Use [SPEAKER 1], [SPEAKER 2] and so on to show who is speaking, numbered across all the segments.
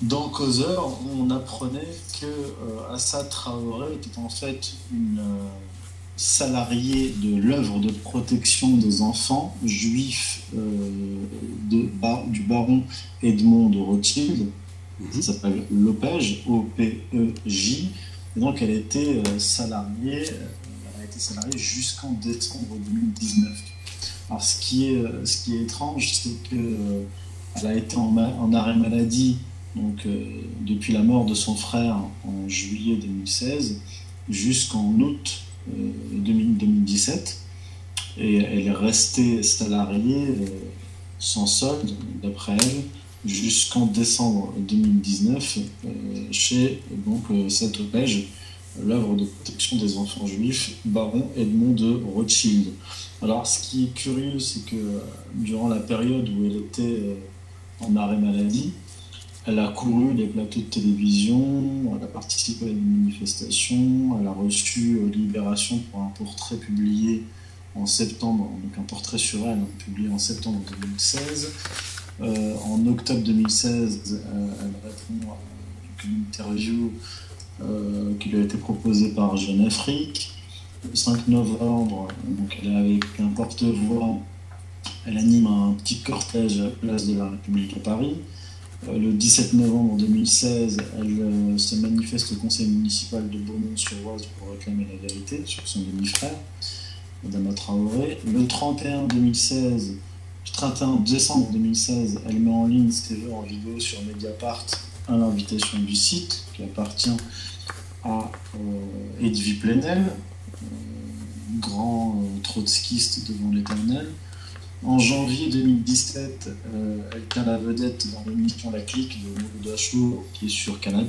[SPEAKER 1] Dans Causeur, on apprenait que Assad Traoré était en fait une salariée de l'œuvre de protection des enfants juifs du baron Edmond de Rothschild.
[SPEAKER 2] Mhm.
[SPEAKER 1] Ça s'appelle l'OPEJ, OPEJ. Et donc elle a été salariée jusqu'en décembre 2019. Alors ce qui est étrange, c'est que elle a été en arrêt maladie depuis la mort de son frère en juillet 2016 jusqu'en août 2017. Et elle est restée salariée sans solde, d'après elle, jusqu'en décembre 2019 chez cette OPEJ, l'œuvre de protection des enfants juifs, baron Edmond de Rothschild. Alors, ce qui est curieux, c'est que durant la période où elle était en arrêt maladie, elle a couru les plateaux de télévision, elle a participé à des manifestations, elle a reçu Libération pour un portrait publié en septembre, donc un portrait sur elle, publié en septembre 2016. En octobre 2016, elle répond à une interview qui lui a été proposée par Jeune Afrique. Le 5 novembre, donc elle est avec un porte-voix, elle anime un petit cortège à la place de la République à Paris. Le 17 novembre 2016, elle se manifeste au conseil municipal de Beaumont-sur-Oise pour réclamer la vérité sur son demi-frère, Madame Traoré. Le 31 décembre 2016, elle met en ligne ses vœux en vidéo sur Mediapart à l'invitation du site qui appartient à Edwy Plenel, grand trotskiste devant l'éternel. En janvier 2017, elle tient la vedette dans l'émission La Clique de Mouloud Achour qui est sur Canal+,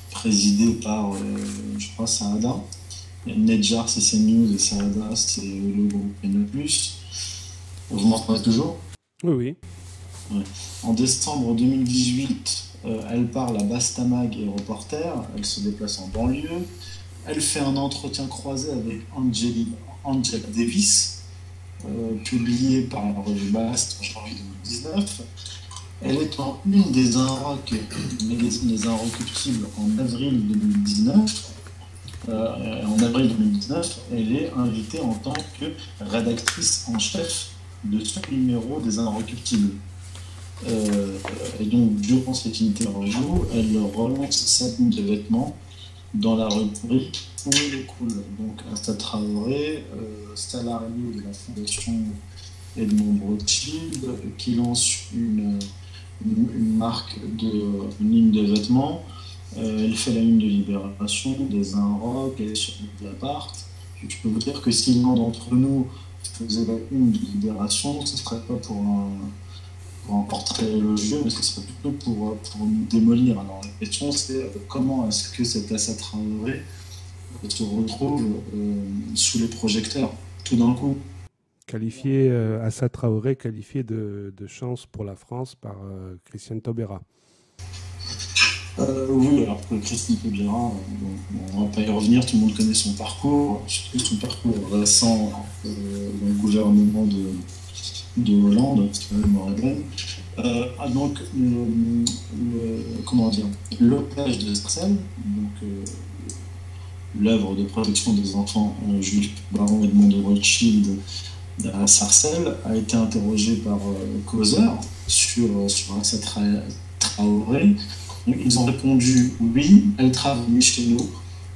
[SPEAKER 1] présidée par, je crois, Saada. Nedjar, c'est CNews, et Saada, c'est le groupe N+. Vous m'entendez toujours?
[SPEAKER 2] Oui, oui.
[SPEAKER 1] Ouais. En décembre 2018, elle parle à Bastamag et Reporter, elle se déplace en banlieue, elle fait un entretien croisé avec Angela Davis, publié par la revue Bast en janvier 2019. Elle est en une des Inrocks, magazine des Inrecuptibles, en avril 2019. En avril 2019, elle est invitée en tant que rédactrice en chef de ce numéro des Inrecuptibles. Et donc, durant cette interview, elle relance sa ligne de vêtements dans la rubrique Où est le cool. Donc, Assad Traoré, salarié de la fondation Edmond Rothschild, qui lance une ligne de vêtements. Elle fait la ligne de Libération, des Inrocks, elle est sur Mediapart. Je peux vous dire que si l'un d'entre nous faisait la une de Libération, ce ne serait pas pour un portrait élogieux, mais ce serait plutôt pour nous démolir. Alors la question c'est comment est-ce que cet Assad Traoré se retrouve sous les projecteurs tout d'un coup.
[SPEAKER 2] Qualifié, Assa Traoré, qualifié de chance pour la France par Christiane Taubira.
[SPEAKER 1] Oui, alors que Christine Taubira, on ne va pas y revenir, tout le monde connaît son parcours, surtout son parcours récent dans le gouvernement de Hollande, c'est quand même Morel. Donc, comment dire, l'otage de Sarcelles, l'œuvre de protection des enfants juifs, baron Edmond de Rothschild à Sarcelles, a été interrogé par Causeur sur Assad Traoré. Ils ont répondu oui, elle travaille chez nous,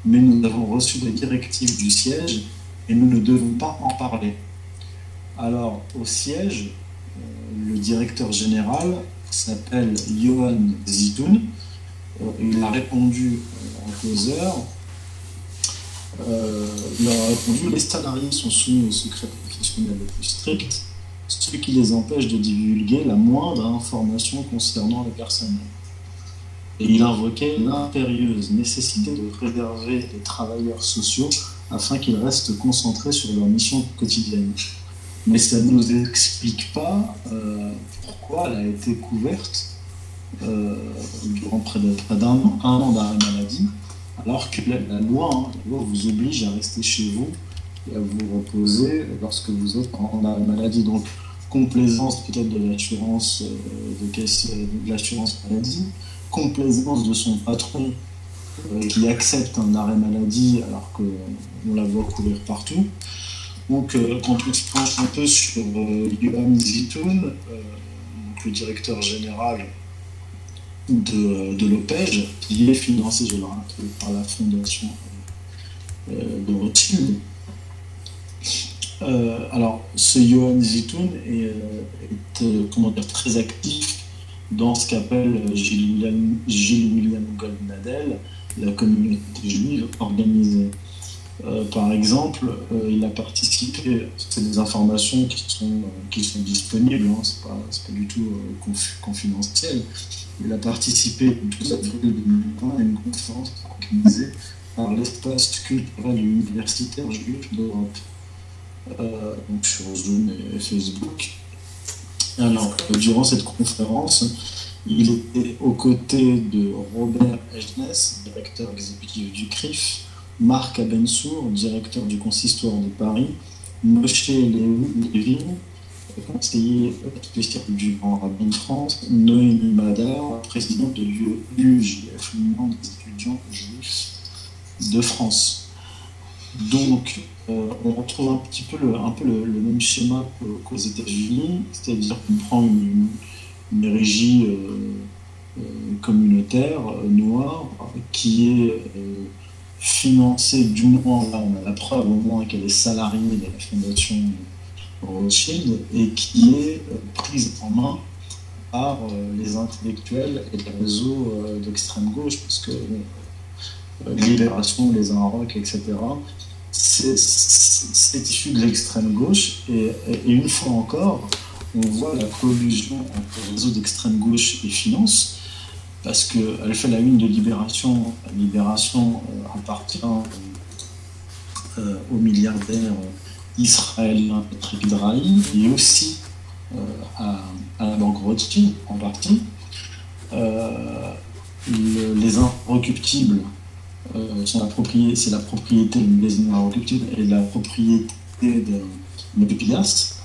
[SPEAKER 1] mais nous avons reçu des directives du siège et nous ne devons pas en parler. Alors, au siège, le directeur général s'appelle Johan Zitoun. Il a répondu en causeur. Il leur a répondu: les salariés sont soumis au secret professionnel le plus strict, ce qui les empêche de divulguer la moindre information concernant le personnel. Et il invoquait l'impérieuse nécessité de préserver les travailleurs sociaux afin qu'ils restent concentrés sur leur mission quotidienne. Mais ça ne nous explique pas pourquoi elle a été couverte durant près d'un an d'arrêt maladie, alors que la loi vous oblige à rester chez vous et à vous reposer lorsque vous êtes en arrêt maladie. Donc complaisance peut-être de l'assurance de caisse, de l'assurance maladie, complaisance de son patron qui accepte un arrêt maladie alors qu'on la voit courir partout. Donc, quand on se penche un peu sur Johan Zitoun, le directeur général de l'OPEJ, qui est financé, je le rappelle, par la fondation de Rothschild. Alors, ce Johan Zitoun est comment dire, très actif dans ce qu'appelle Gilles William Goldnadel la communauté juive organisée. Par exemple, il a participé, c'est des informations qui sont disponibles, hein, c'est pas du tout confidentiel. Il a participé le 12 avril 2020 à une conférence organisée par l'espace culturel et universitaire juif d'Europe, donc sur Zoom et Facebook. Alors, durant cette conférence, il était aux côtés de Robert Ejnes, directeur exécutif du CRIF, Marc Abensour, directeur du Consistoire de Paris, Moshe Levin, conseiller spécial du Grand Rabbin de France, Noémie Madar, présidente de l'UJF, l'Union des étudiants juifs de France. Donc, on retrouve un petit peu le même schéma qu'aux États-Unis, c'est-à-dire qu'on prend une régie communautaire noire qui est financée, du moins là on a la preuve au moins qu'elle est salariée de la fondation Rothschild et qui est prise en main par les intellectuels et les réseaux d'extrême gauche, parce que Libération, les Inrocks, etc. C'est issu de l'extrême gauche et une fois encore, on voit la collusion entre réseaux d'extrême gauche et finance, parce qu'elle fait la une de Libération. Libération appartient au milliardaire israélien Patrick Drahi et aussi à la banque Rothschild en partie. Les Inrecuptibles c'est la propriété du magazine Inrecuptible et la propriété de Mathieu Pigasse.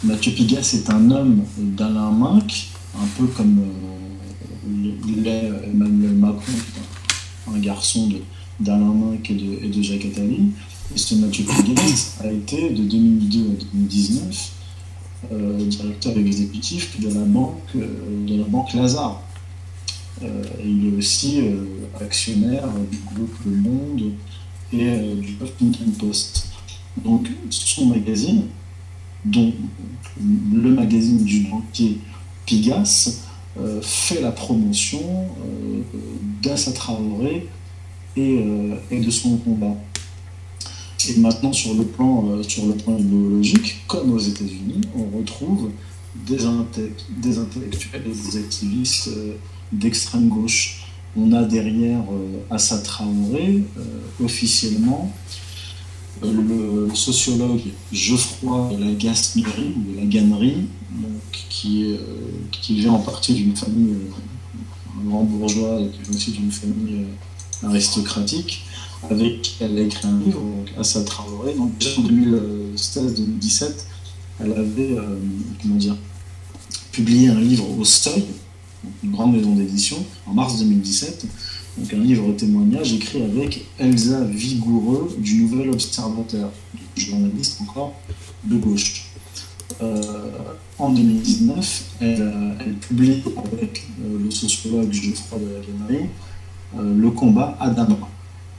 [SPEAKER 1] Mathieu Pigasse est un homme d'Alain Minc, un peu comme l'est Emmanuel Macron, un garçon d'Alain Minc et de Jacques Attali. Et ce Mathieu Pigasse a été de 2002 à 2019 directeur exécutif de la banque Lazare. Il est aussi actionnaire du groupe Le Monde et du Huffington Post. Donc son magazine, dont le magazine du banquier Pigasse, fait la promotion d'Assa Traoré et de son combat. Et maintenant, sur le plan idéologique, comme aux États-Unis, on retrouve des intellectuels et des activistes d'extrême gauche. On a derrière Assa Traoré, officiellement, le sociologue Geoffroy de la Gannerie, qui vient en partie d'une famille grand bourgeois et qui vient aussi d'une famille aristocratique, avec qui elle a écrit un livre, Assa Traoré. Donc déjà en 2016-2017, elle avait publié un livre au Seuil, une grande maison d'édition, en mars 2017. Donc un livre témoignage écrit avec Elsa Vigoureux du Nouvel Observateur, journaliste encore de gauche. En 2019, elle publie avec le sociologue Geoffroy de la Gannerie Le combat Adama.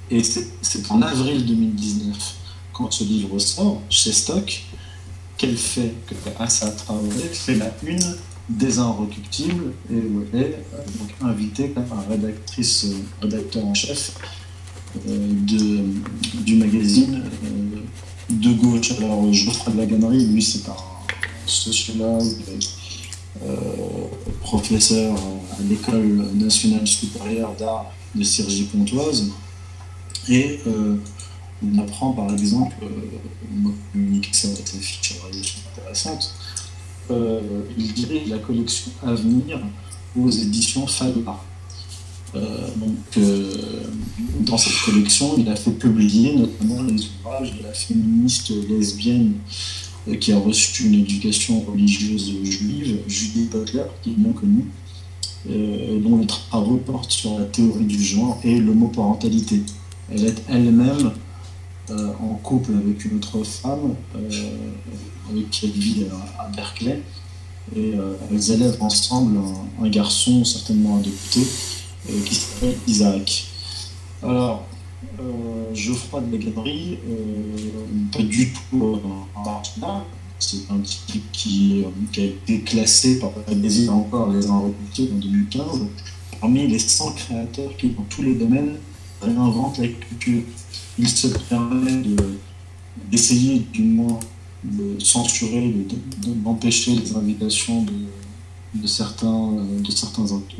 [SPEAKER 1] Et c'est en avril 2019, quand ce livre sort, chez Stock, que Assa Traoré fait la une des Inrecuptibles et où elle est donc invitée comme rédacteur en chef du magazine de gauche. Alors Geoffroy de la Gannerie, lui, c'est un sociologue, professeur à l'École nationale supérieure d'art de Cergy-Pontoise. Et on apprend par exemple, on m'a communiqué ça avec la fiche intéressante, il dirige la collection Avenir aux éditions Falma. Dans cette collection, il a fait publier notamment les ouvrages de la féministe lesbienne qui a reçu une éducation religieuse juive, Judith Butler, qui est bien connue, dont les travaux portent sur la théorie du genre et l'homoparentalité. Elle est elle-même en couple avec une autre femme, avec qui elle vit à Berkeley, et elles élèvent ensemble un garçon certainement adopté qui s'appelle Isaac. Alors, Geoffroy de La Gannerie, pas du tout un marginal. C'est un type qui a été classé par Désir encore les Inrecuptibles en 2015 parmi les 100 créateurs qui, dans tous les domaines, réinventent la culture. Il se permet d'essayer, du moins, de censurer, d'empêcher les invitations de certains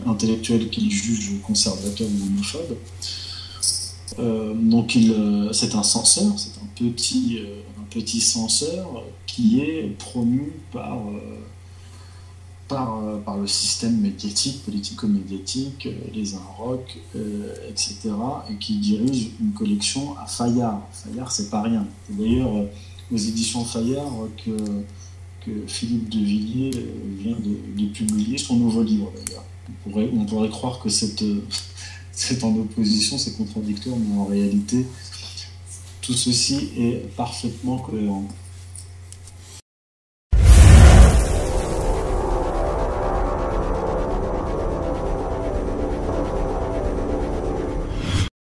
[SPEAKER 1] intellectuels qu'il juge conservateurs ou homophobes. Donc c'est un censeur, c'est un petit censeur qui est promu par le système médiatique, politico-médiatique, les Inrocks, etc., et qui dirige une collection à Fayard. Fayard, c'est pas rien. C'est d'ailleurs aux éditions Fayard que Philippe de Villiers vient de publier son nouveau livre, d'ailleurs. On pourrait croire que c'est en opposition, c'est contradictoire, mais en réalité, tout ceci est parfaitement cohérent.